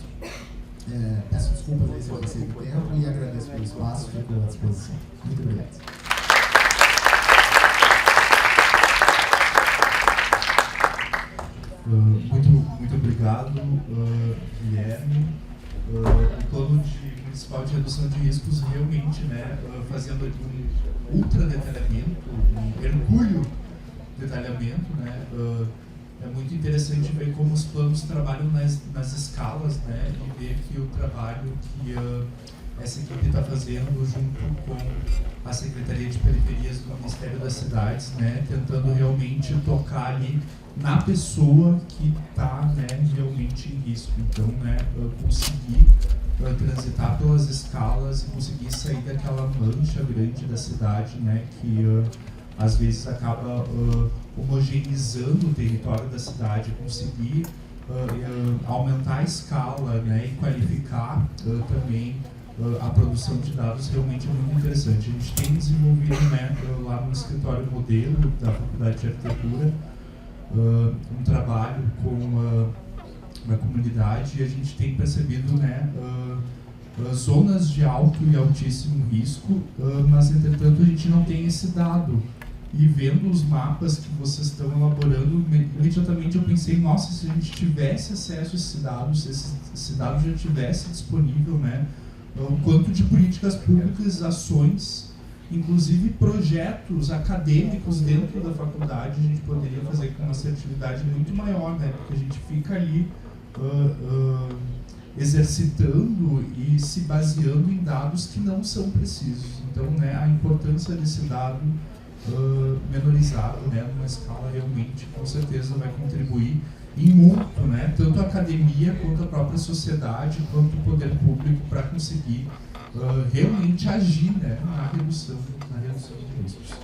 Peço desculpas aí se eu passei do tempo e agradeço pelo espaço, fico à disposição. Muito obrigado. Muito obrigado, Guilherme. O plano municipal de redução de riscos realmente, né, fazendo um ultra detalhamento, um hercúleo detalhamento, né, é muito interessante ver como os planos trabalham nas escalas, né, e ver que o trabalho que essa equipe está fazendo junto com a Secretaria de Periferias do Ministério das Cidades, né, tentando realmente tocar ali na pessoa que está, né, realmente em risco. Então, né, conseguir transitar pelas escalas e conseguir sair daquela mancha grande da cidade, né, que às vezes acaba homogeneizando o território da cidade, conseguir aumentar a escala, né, e qualificar também a produção de dados realmente é muito interessante. A gente tem desenvolvido, né, lá no escritório modelo da Faculdade de Arquitetura um trabalho com a comunidade e a gente tem percebido, né, zonas de alto e altíssimo risco, mas entretanto a gente não tem esse dado. E vendo os mapas que vocês estão elaborando, imediatamente eu pensei, nossa, se a gente tivesse acesso a esse dado, se esse dado já tivesse disponível, né, o quanto de políticas públicas, ações, inclusive projetos acadêmicos dentro da faculdade a gente poderia fazer com uma assertividade muito maior, né, porque a gente fica ali exercitando e se baseando em dados que não são precisos. Então, né, a importância desse dado menorizado, né, numa escala realmente, com certeza vai contribuir em muito, né, tanto a academia quanto a própria sociedade, quanto o poder público para conseguir realmente agir, né, na redução de riscos.